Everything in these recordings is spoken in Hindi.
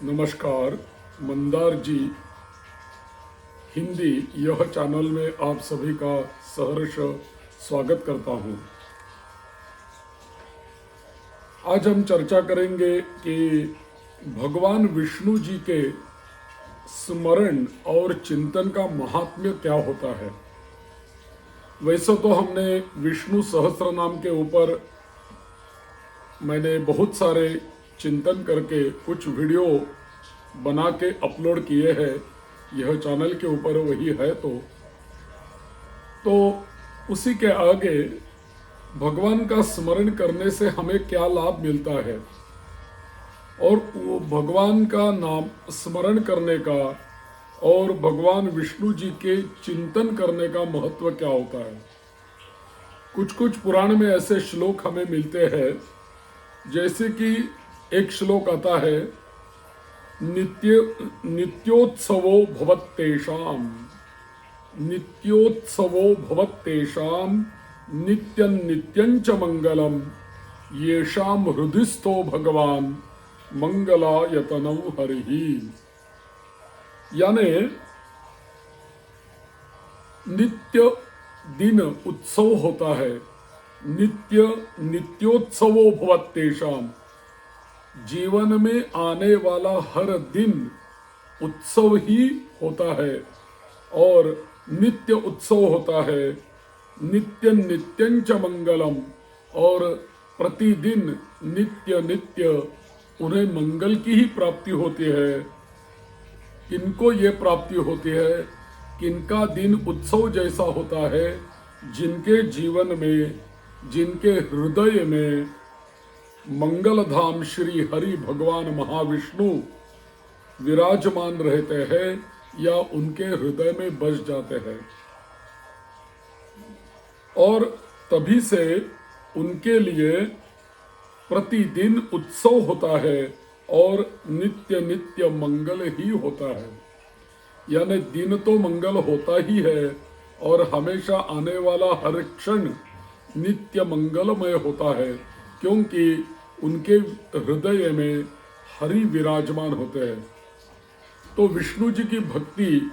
नमस्कार। मंदार जी हिंदी यह चैनल में आप सभी का सहर्ष स्वागत करता हूं। आज हम चर्चा करेंगे कि भगवान विष्णु जी के स्मरण और चिंतन का महात्म्य क्या होता है। वैसे तो हमने विष्णु सहस्त्र नाम के ऊपर मैंने बहुत सारे चिंतन करके कुछ वीडियो बना के अपलोड किए हैं। यह चैनल के ऊपर वही है। तो उसी के आगे भगवान का स्मरण करने से हमें क्या लाभ मिलता है और वो भगवान का नाम स्मरण करने का और भगवान विष्णु जी के चिंतन करने का महत्व क्या होता है। कुछ कुछ पुराण में ऐसे श्लोक हमें मिलते हैं, जैसे कि एक श्लोक आता है, नित्योत्सवो भवत्तेषाम्, नित्योत्सवो भवत्तेषाम् नित्यं नित्यं च मंगलम येषाम् हृदिस्थो भगवान मंगलायतनौ हरिः। यानी नित्य दिन उत्सव होता है। नित्योत्सवो भवत्तेषाम्, जीवन में आने वाला हर दिन उत्सव ही होता है और नित्य उत्सव होता है। नित्य नित्यं च मंगलम, और प्रतिदिन नित्य नित्य उन्हें मंगल की ही प्राप्ति होती है। किनको ये प्राप्ति होती है? किनका दिन उत्सव जैसा होता है? जिनके जीवन में, जिनके हृदय में मंगल धाम श्री हरि भगवान महाविष्णु विराजमान रहते हैं या उनके हृदय में बस जाते हैं, और तभी से उनके लिए प्रतिदिन उत्सव होता है और नित्य नित्य मंगल ही होता है। यानी दिन तो मंगल होता ही है और हमेशा आने वाला हर क्षण नित्य मंगलमय होता है, क्योंकि उनके हृदय में हरि विराजमान होते हैं। तो विष्णु जी की भक्ति,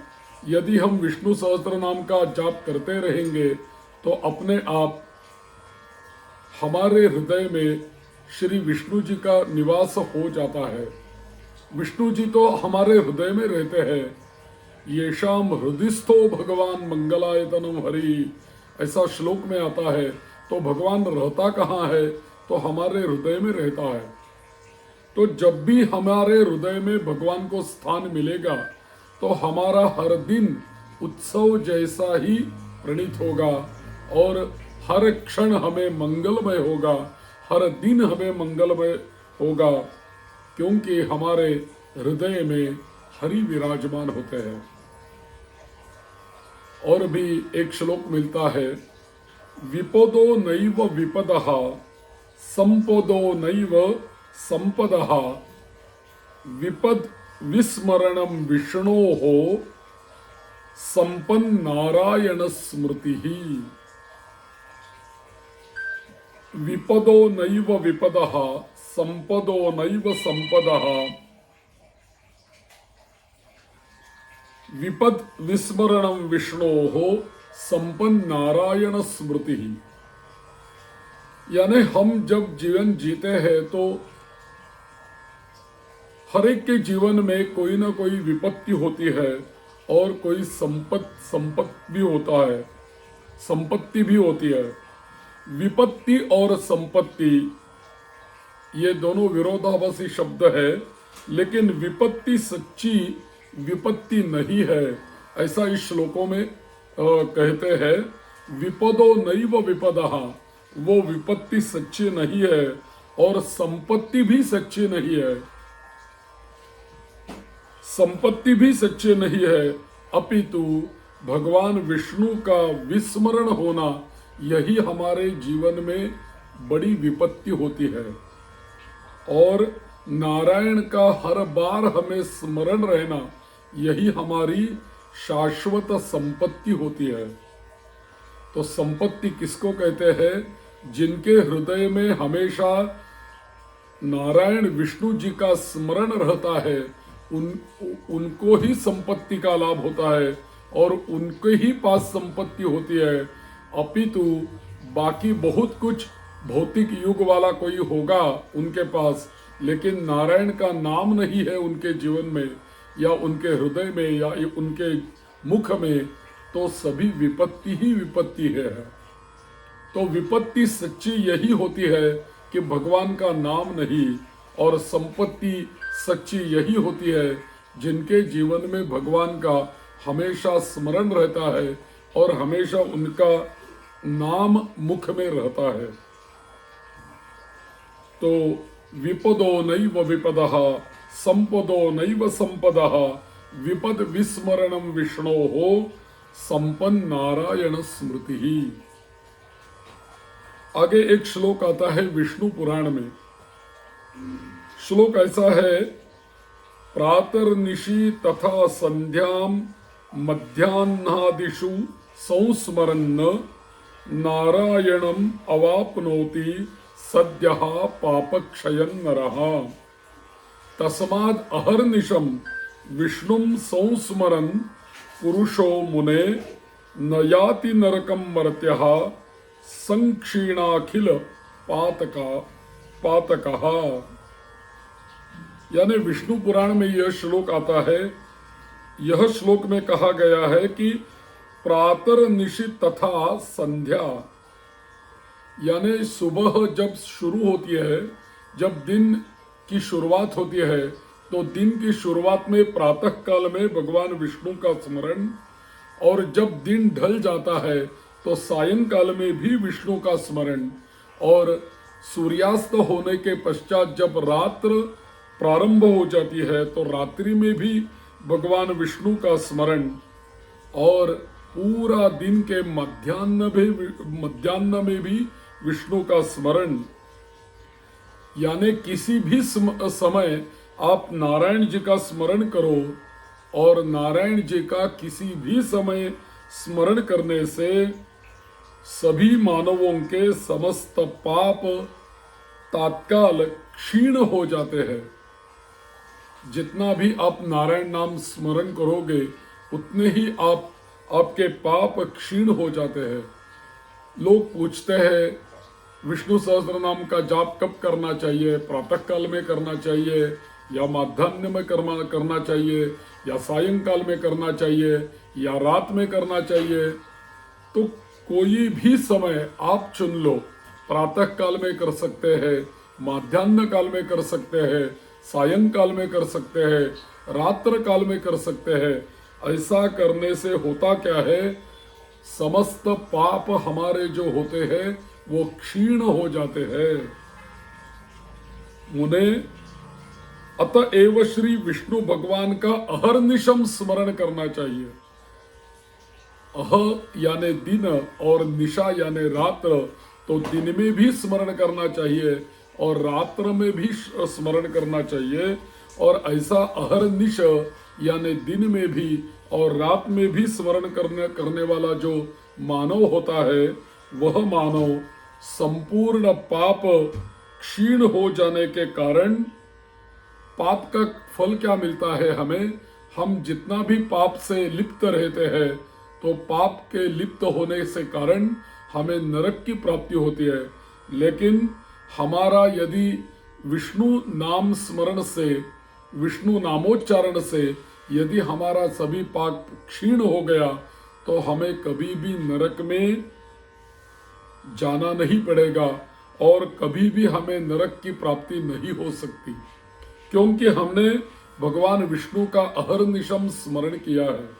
यदि हम विष्णु सहस्त्र नाम का जाप करते रहेंगे तो अपने आप हमारे हृदय में श्री विष्णु जी का निवास हो जाता है। विष्णु जी तो हमारे हृदय में रहते हैं। येषाम हृदिस्थो भगवान मंगलायतनम हरि, ऐसा श्लोक में आता है। तो भगवान रहता कहाँ है? तो हमारे हृदय में रहता है। तो जब भी हमारे हृदय में भगवान को स्थान मिलेगा तो हमारा हर दिन उत्सव जैसा ही प्रणीत होगा और हर क्षण हमें मंगलमय होगा, हर दिन हमें मंगलमय होगा, क्योंकि हमारे हृदय में हरि विराजमान होते हैं। और भी एक श्लोक मिलता है, विपदो नैव विपदः संपदो नैव संपदः विपद विस्मरणं विष्णोः संपन्न नारायण स्मृतिः। विपदो नैव विपदः संपदो नैव संपदः विपद विस्मरणं विष्णोः संपन्न नारायण स्मृतिः। यानी हम जब जीवन जीते हैं तो हर एक के जीवन में कोई ना कोई विपत्ति होती है और कोई संपत्ति भी होता है, संपत्ति भी होती है। विपत्ति और संपत्ति ये दोनों विरोधाभासी शब्द है, लेकिन विपत्ति सच्ची विपत्ति नहीं है, ऐसा इस श्लोकों में कहते हैं। विपदो नैव विपदः, वो विपत्ति सच्ची नहीं है और संपत्ति भी सच्ची नहीं है। संपत्ति भी सच्ची नहीं है, अपितु भगवान विष्णु का विस्मरण होना, यही हमारे जीवन में बड़ी विपत्ति होती है। और नारायण का हर बार हमें स्मरण रहना, यही हमारी शाश्वत संपत्ति होती है। तो संपत्ति किसको कहते हैं? जिनके हृदय में हमेशा नारायण विष्णु जी का स्मरण रहता है उनको ही संपत्ति का लाभ होता है और उनके ही पास संपत्ति होती है। अपितु बाकी बहुत कुछ भौतिक युग वाला कोई होगा उनके पास, लेकिन नारायण का नाम नहीं है उनके जीवन में या उनके हृदय में या उनके मुख में, तो सभी विपत्ति ही विपत्ति है। तो विपत्ति सच्ची यही होती है कि भगवान का नाम नहीं, और संपत्ति सच्ची यही होती है जिनके जीवन में भगवान का हमेशा स्मरण रहता है और हमेशा उनका नाम मुख में रहता है। तो विपदो नैव विपदः संपदो नैव संपदः विपद विस्मरणम विष्णोः संपन्न नारायण स्मृति। आगे एक श्लोक आता है विष्णु पुराण में। श्लोक ऐसा है, प्रातर्निशि तथा संध्याम मध्याह्नादिषु संस्मरन् नारायणम अवाप्नोति सद्यः पापक्षयं नरः। तस्माद् अहर्निशं विष्णुं संस्मरन् पुरुषो मुने न याति नरकं मर्त्यः संक्षीणाखिल पातकः। यानी विष्णु पुराण में यह श्लोक आता है। यह श्लोक में कहा गया है कि प्रातः निशि तथा संध्या, यानी सुबह जब शुरू होती है, जब दिन की शुरुआत होती है, तो दिन की शुरुआत में प्रातः काल में भगवान विष्णु का स्मरण, और जब दिन ढल जाता है तो सायंकाल में भी विष्णु का स्मरण, और सूर्यास्त होने के पश्चात जब रात्र प्रारंभ हो जाती है तो रात्रि में भी भगवान विष्णु का स्मरण, और पूरा दिन के मध्याह्न में भी विष्णु का स्मरण। यानी किसी भी समय आप नारायण जी का स्मरण करो, और नारायण जी का किसी भी समय स्मरण करने से सभी मानवों के समस्त पाप तात्काल क्षीण हो जाते हैं। जितना भी आप नारायण नाम स्मरण करोगे उतने ही आपके पाप क्षीण हो जाते हैं। लोग पूछते हैं विष्णु सहस्त्र नाम का जाप कब करना चाहिए, प्रातः काल में करना चाहिए या मध्याह्न में करना चाहिए या सायंकाल में करना चाहिए या रात में करना चाहिए। तो कोई भी समय आप चुन लो, प्रातः काल में कर सकते हैं, मध्याह्न काल में कर सकते हैं, सायंकाल में कर सकते हैं, रात्र काल में कर सकते हैं। ऐसा करने से होता क्या है, समस्त पाप हमारे जो होते हैं वो क्षीण हो जाते हैं। मुने अतएव श्री विष्णु भगवान का अहर्निशम स्मरण करना चाहिए। अह यानी दिन और निशा यानी रात्र, तो दिन में भी स्मरण करना चाहिए और रात्र में भी स्मरण करना चाहिए। और ऐसा अहर्निश यानी दिन में भी और रात में भी स्मरण करने वाला जो मानव होता है, वह मानव संपूर्ण पाप क्षीण हो जाने के कारण, पाप का फल क्या मिलता है हमें, हम जितना भी पाप से लिप्त रहते हैं तो पाप के लिप्त होने से कारण हमें नरक की प्राप्ति होती है। लेकिन हमारा यदि विष्णु नाम स्मरण से, विष्णु नामोच्चारण से यदि हमारा सभी पाप क्षीण हो गया तो हमें कभी भी नरक में जाना नहीं पड़ेगा और कभी भी हमें नरक की प्राप्ति नहीं हो सकती, क्योंकि हमने भगवान विष्णु का अहर्निशम स्मरण किया है।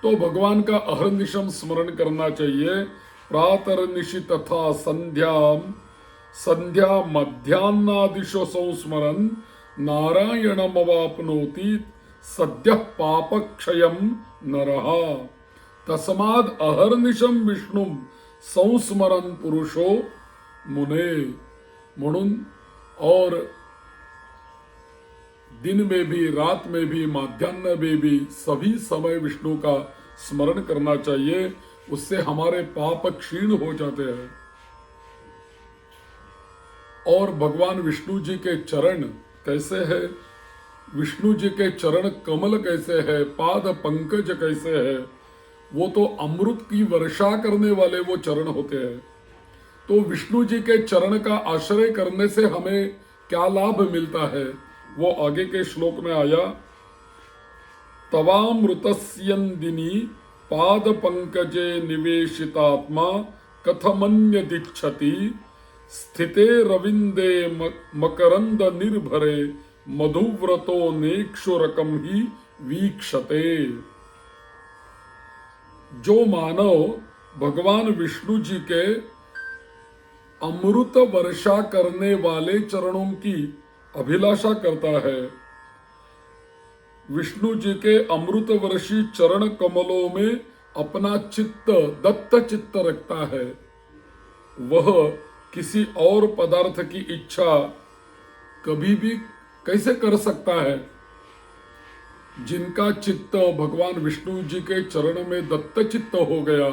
तो भगवान का अहर्निशम स्मरण करना चाहिए। प्रातर्निशि तथा संध्या मध्याह्नादिशो संस्मरन् नारायणमवाप्नोति सद्यः पापक्षयं नरः। तस्माद् अहर्निशम विष्णु संस्मरन् पुरुषो मुने। म्हणून और दिन में भी, रात में भी, मध्याह्न में भी सभी समय विष्णु का स्मरण करना चाहिए। उससे हमारे पाप क्षीण हो जाते हैं। और भगवान विष्णु जी के चरण कैसे है, विष्णु जी के चरण कमल कैसे है, पाद पंकज कैसे है, वो तो अमृत की वर्षा करने वाले वो चरण होते हैं। तो विष्णु जी के चरण का आश्रय करने से हमें क्या लाभ मिलता है, वो आगे के श्लोक में आया। तवामृतस्यन्दिनी पाद पंकजे निवेशितात्मा कथमन्यदिच्छति स्थिते रविंदे मकरंद निर्भरे मधुव्रतो नेक्षुरकम ही वीक्षते। जो मानव भगवान विष्णु जी के अमृत वर्षा करने वाले चरणों की अभिलाषा करता है, विष्णु जी के अमृत वर्षी चरण कमलों में अपना चित्त दत्त चित्त रखता है, वह किसी और पदार्थ की इच्छा कभी भी कैसे कर सकता है। जिनका चित्त भगवान विष्णु जी के चरण में दत्त चित्त हो गया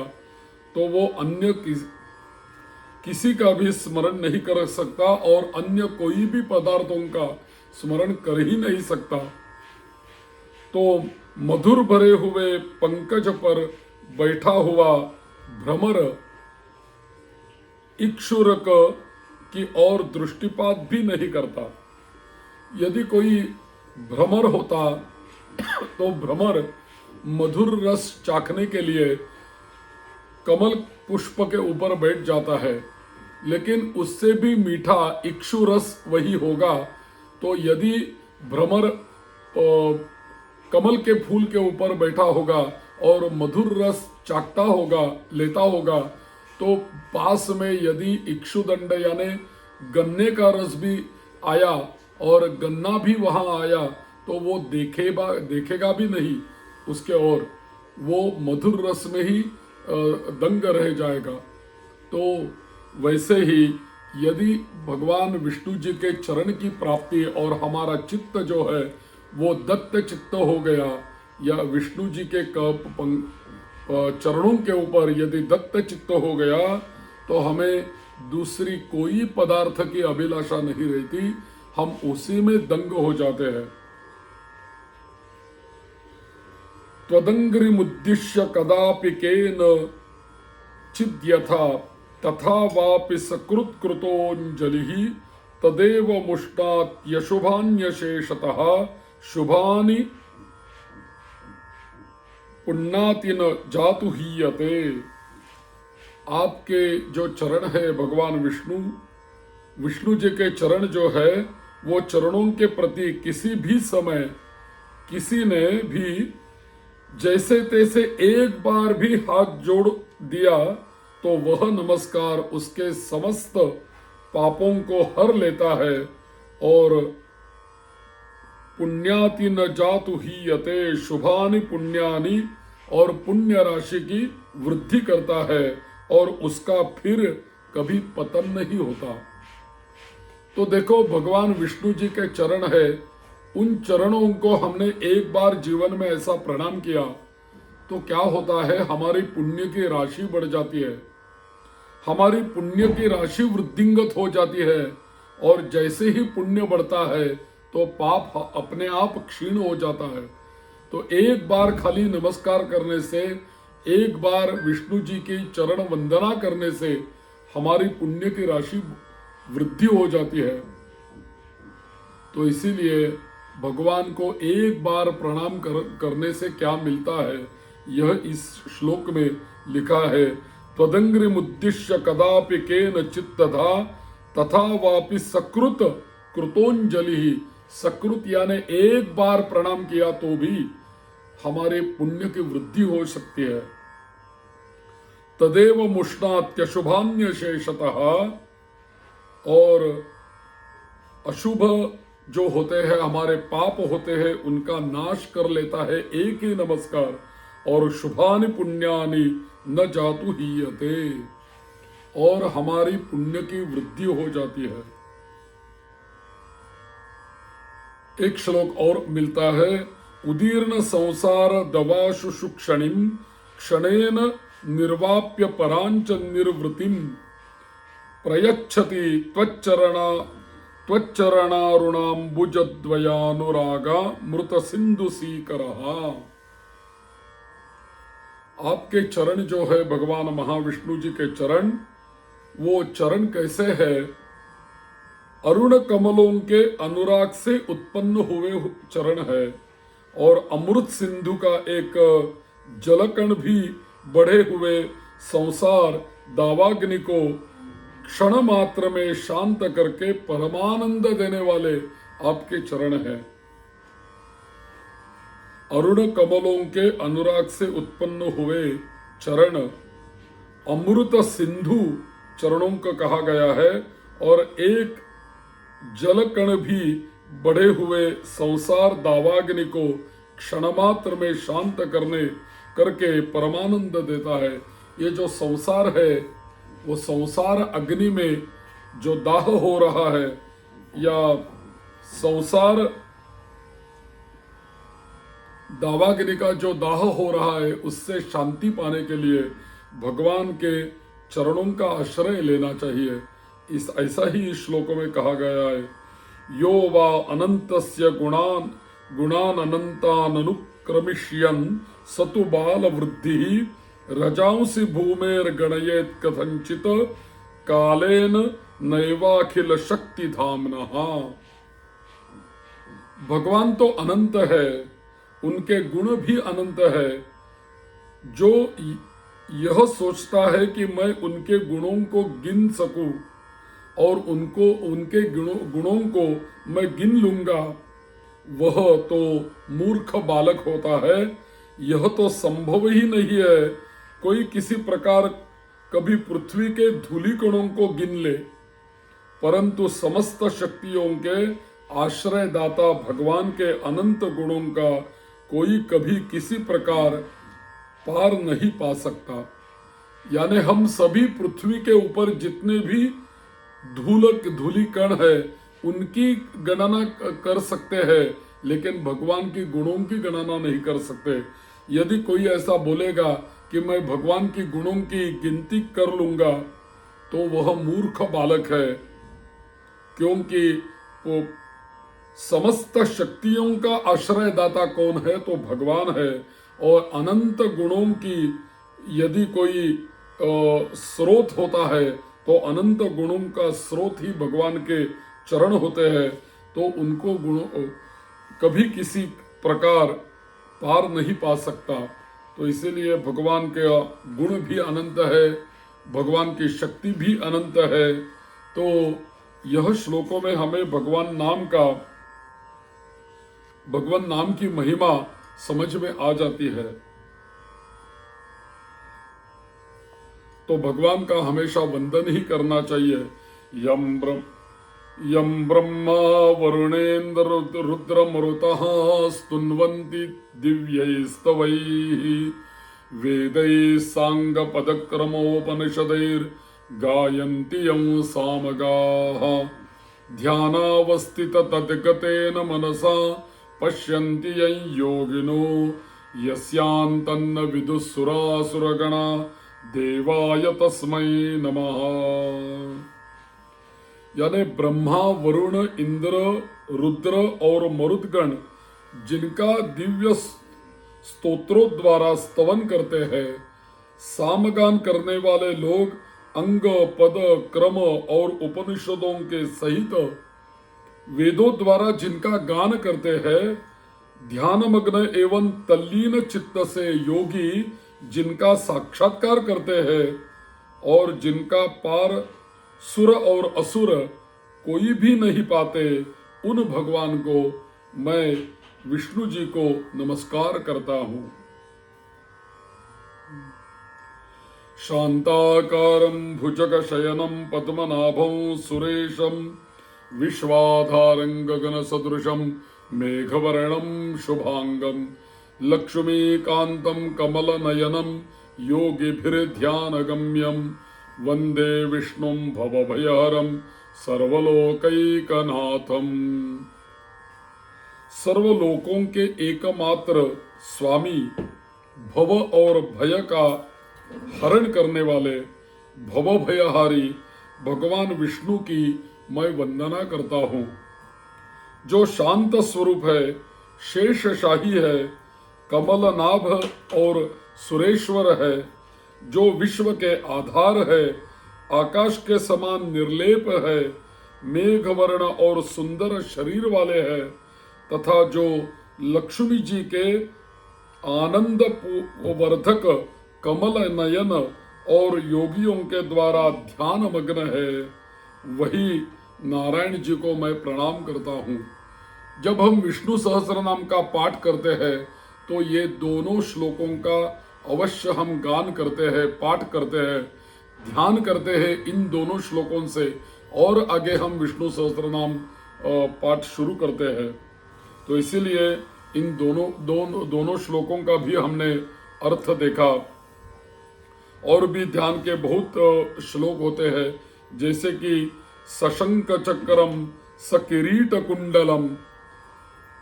तो वो अन्य किसी का भी स्मरण नहीं कर सकता और अन्य कोई भी पदार्थों का स्मरण कर ही नहीं सकता। तो मधुर भरे हुए पंकज पर बैठा हुआ भ्रमर इक्षुरक की ओर दृष्टिपात भी नहीं करता। यदि कोई भ्रमर होता तो भ्रमर मधुर रस चाखने के लिए कमल पुष्प के ऊपर बैठ जाता है, लेकिन उससे भी मीठा इक्षु रस वही होगा। तो यदि भ्रमर कमल के फूल के ऊपर बैठा होगा और मधुर रस चाखता होगा, लेता होगा, तो पास में यदि इक्षुदंड यानी गन्ने का रस भी आया और गन्ना भी वहां आया तो वो देखेगा भी नहीं उसके ओर, वो मधुर रस में ही दंग रह जाएगा। तो वैसे ही यदि भगवान विष्णु जी के चरण की प्राप्ति और हमारा चित्त जो है वो दत्त चित्त हो गया, या विष्णु जी के चरणों के ऊपर यदि दत्त चित्त हो गया तो हमें दूसरी कोई पदार्थ की अभिलाषा नहीं रहती, हम उसी में दंग हो जाते हैं। त्वदंग्रिमुद्दिश्य कदापि केन चिद्यथा तथा वापि सकृत कृतोऽञ्जलिः तदेव मुष्टात् यशुभान्यशेषतः शुभानि पुण्याति न जातु हीयते। आपके जो चरण है भगवान विष्णु जी के चरण जो है वो चरणों के प्रति किसी भी समय किसी ने भी जैसे तैसे एक बार भी हाथ जोड़ दिया तो वह नमस्कार उसके समस्त पापों को हर लेता है और पुण्याति न जातु हीयते, शुभानि पुण्यानि, और पुण्य राशि की वृद्धि करता है और उसका फिर कभी पतन नहीं होता। तो देखो भगवान विष्णु जी के चरण है, उन चरणों को हमने एक बार जीवन में ऐसा प्रणाम किया तो क्या होता है, हमारी पुण्य की राशि बढ़ जाती है, हमारी पुण्य की राशि वृद्धिंगत हो जाती है, और जैसे ही पुण्य बढ़ता है तो पाप अपने आप क्षीण हो जाता है। तो एक बार खाली नमस्कार करने से, एक बार विष्णु जी की चरण वंदना करने से हमारी पुण्य की राशि वृद्धि हो जाती है। तो इसीलिए भगवान को एक बार प्रणाम करने से क्या मिलता है, यह इस श्लोक में लिखा है। त्वदंग्रिमुद्दिश्य कदापि केन चित्तधा तथा वापि सकृत कृतोंजलि। सकृत यानी एक बार प्रणाम किया तो भी हमारे पुण्य की वृद्धि हो सकती है। तदेव मुष्णात्यशुभान्य शेषतः, और अशुभ जो होते हैं, हमारे पाप होते हैं, उनका नाश कर लेता है एक ही नमस्कार। और शुभानि पुण्यानि न जातु हीयते, और हमारी पुण्य की वृद्धि हो जाती है। एक श्लोक और मिलता है, उदीर्ण संसार दवाशुषु क्षणेन निर्वाप्य परांच निर्वृतिम प्रयच्छति त्वच्चरणारुणाम्बुजद्वयानुरागा मृत सिंधु सीकरः। आपके चरण जो है भगवान महाविष्णु जी के चरण, वो चरण कैसे है? अरुण कमलों के अनुराग से उत्पन्न हुए चरण है और अमृत सिंधु का एक जलकण भी बढ़े हुए संसार दावाग्नि को क्षण मात्र में शांत करके परमानंद देने वाले आपके चरण हैं। अरुण कमलों के अनुराग से उत्पन्न हुए चरण अमृत सिंधु चरणों का कहा गया है और एक जलकण भी बढ़े हुए संसार दावाग्नि को क्षणमात्र में शांत करके परमानंद देता है। ये जो संसार है वो संसार अग्नि में जो दाह हो रहा है या संसार दावाग्नि का जो दाह हो रहा है, उससे शांति पाने के लिए भगवान के चरणों का आश्रय लेना चाहिए। ऐसा ही इस श्लोकों में कहा गया है, यो वा अनंतस्य गुणान अनंतान अनुक्रमिष्यन् सतु बाल वृद्धि रजांसि भूमेर गणयेत कथंचित कालेन नैवाखिल शक्ति धामनः। भगवान तो अनंत है, उनके गुण भी अनंत है। जो यह सोचता है कि मैं उनके गुणों को गिन सकूं और उनके गुणों को मैं गिन लूंगा, वह तो मूर्ख बालक होता है। यह तो संभव ही नहीं है कोई किसी प्रकार कभी पृथ्वी के धूलिकणों को गिन ले, परंतु समस्त शक्तियों के आश्रयदाता भगवान के अनंत गुणों का कोई कभी किसी प्रकार पार नहीं पा सकता। यानी हम सभी पृथ्वी के ऊपर जितने भी धूली कण है उनकी गणना कर सकते हैं, लेकिन भगवान की गुणों की गणना नहीं कर सकते। यदि कोई ऐसा बोलेगा कि मैं भगवान की गुणों की गिनती कर लूंगा तो वह मूर्ख बालक है, क्योंकि वो समस्त शक्तियों का आश्रयदाता कौन है? तो भगवान है। और अनंत गुणों की यदि कोई स्रोत होता है तो अनंत गुणों का स्रोत ही भगवान के चरण होते हैं, तो उनको गुणों कभी किसी प्रकार पार नहीं पा सकता। तो इसीलिए भगवान के गुण भी अनंत है, भगवान की शक्ति भी अनंत है। तो यह श्लोकों में हमें भगवान नाम की महिमा समझ में आ जाती है। तो भगवान का हमेशा वंदन ही करना चाहिए। यम ब्रह्मा वरुणेन्द्र रुद्रमरुतः स्तुन्वन्ति दिव्यैस्तवैः वेदैः साङ्गपदक्रमोपनिषदैर्गायन्ति यं सामगाः ध्यानावस्थित तद्गतेन मनसा पश्यन्ति यं योगिनो यस्यान्तन्न विदुःसुरासुरगणा देवाय तस्मै नमः। यानी ब्रह्मा वरुण इंद्र रुद्र और मरुदगण जिनका दिव्य स्तोत्रों द्वारा स्तवन करते हैं, सामगान करने वाले लोग अंग पद क्रम और उपनिषदों के सहित वेदों द्वारा जिनका गान करते हैं, ध्यानमग्न एवं तल्लीन चित्त से योगी जिनका साक्षात्कार करते हैं और जिनका पार सुर और असुर कोई भी नहीं पाते, उन भगवान को मैं विष्णु जी को नमस्कार करता हूं। शांताकारं भुजगशयनं पद्मनाभं सुरेशं विश्वाधारं गगनसदृशं मेघवर्णं शुभांगं लक्ष्मीकान्तं कमलनयनं योगिभिर्ध्यानगम्यं वंदे विष्णुं भवभयहरं सर्वलोकैकनाथं। सर्वलोकों के एकमात्र स्वामी, भव और भय का हरण करने वाले, भवभयहारी भगवान विष्णु की मैं वंदना करता हूँ। जो शांत स्वरूप है, शेषशाही है, कमल नाभ और सुरेश्वर है, जो विश्व के आधार है, आकाश के समान निर्लेप है, मेघवर्ण और सुंदर शरीर वाले हैं, तथा जो लक्ष्मी जी के आनंद वर्धक कमल नयन और योगियों के द्वारा ध्यान मग्न है, वही नारायण जी को मैं प्रणाम करता हूँ। जब हम विष्णु सहस्त्र नाम का पाठ करते हैं तो ये दोनों श्लोकों का अवश्य हम गान करते हैं, पाठ करते हैं, ध्यान करते हैं इन दोनों श्लोकों से, और आगे हम विष्णु सहस्त्र नाम पाठ शुरू करते हैं। तो इसीलिए इन दोनों श्लोकों का भी हमने अर्थ देखा। और भी ध्यान के बहुत श्लोक होते हैं, जैसे कि सशंक चक्रम सकिरीट कुंडलम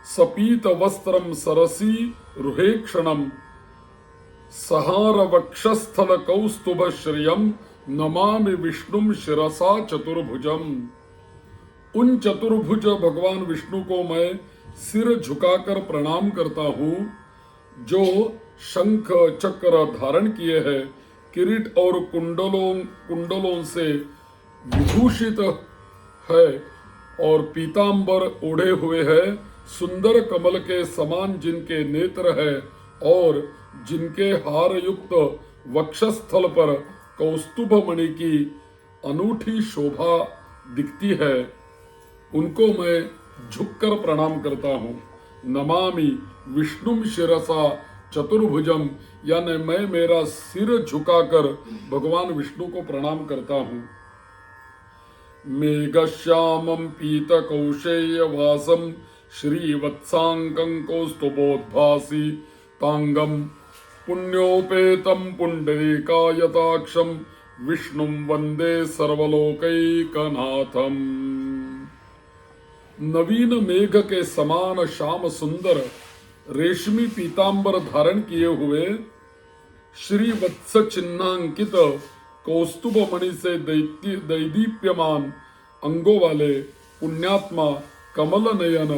सपीत वस्त्रम सरसी रुहेक्षणम सहार वक्षस्थल कौस्तुभ श्रियम नमामि विष्णुम शिरसा चतुर्भुजम। उन चतुर्भुज भगवान विष्णु को मैं सिर झुकाकर प्रणाम करता हूँ, जो शंख चक्र धारण किए हैं, किरीट और कुंडलों से विभूषित है और पीतांबर ओढ़े हुए है, सुंदर कमल के समान जिनके नेत्र है और जिनके हार युक्त वक्षस्थल पर कौस्तुभ मणि की अनूठी शोभा दिखती है, उनको मैं झुककर प्रणाम करता हूँ। नमामि विष्णुम शिरसा चतुर्भुजम, यानी मैं मेरा सिर झुकाकर भगवान विष्णु को प्रणाम करता हूँ। मेघश्यामं पीतकौशेयवासं श्रीवत्सांगं कौस्तुभोद्भासि तांगं पुण्योपेतं पुंडरीकायताक्षं विष्णुं वंदे सर्वलोकैकनाथम। नवीन मेघ के समान श्याम सुंदर रेशमी पीतांबर धारण किए हुए, श्री वत्स चिन्हांकित कौस्तुभ मणि से दैदीप्यमान अंगों वाले पुण्यात्मा कमल नयन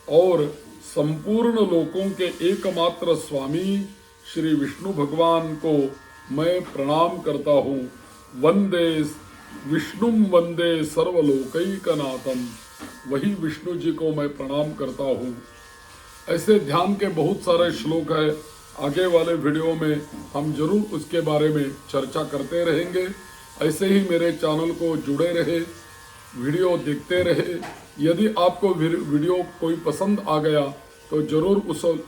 और संपूर्ण लोकों के एकमात्र स्वामी श्री विष्णु भगवान को मैं प्रणाम करता हूँ। वंदे विष्णुम वंदे सर्वलोकैकनाथम, वही विष्णु जी को मैं प्रणाम करता हूँ। ऐसे ध्यान के बहुत सारे श्लोक है, आगे वाले वीडियो में हम जरूर उसके बारे में चर्चा करते रहेंगे। ऐसे ही मेरे चैनल को जुड़े रहे, वीडियो देखते रहे। यदि आपको वीडियो कोई पसंद आ गया तो जरूर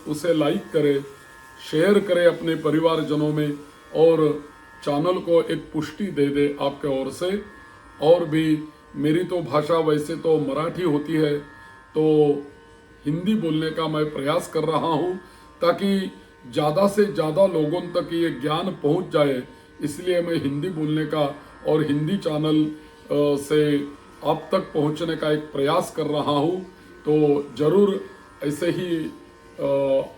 उसे लाइक करें, शेयर करें अपने परिवारजनों में, और चैनल को एक पुष्टि दे दे आपके ओर से। और भी मेरी तो भाषा वैसे तो मराठी होती है, तो हिंदी बोलने का मैं प्रयास कर रहा हूँ ताकि ज़्यादा से ज़्यादा लोगों तक ये ज्ञान पहुँच जाए। इसलिए मैं हिंदी बोलने का और हिंदी चैनल से आप तक पहुँचने का एक प्रयास कर रहा हूँ। तो ज़रूर ऐसे ही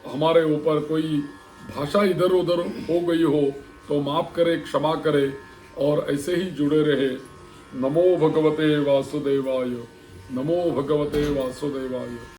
हमारे ऊपर कोई भाषा इधर उधर हो गई हो तो माफ़ करे, क्षमा करे, और ऐसे ही जुड़े रहे। नमो भगवते वासुदेवाय, नमो भगवते वासुदेवाय।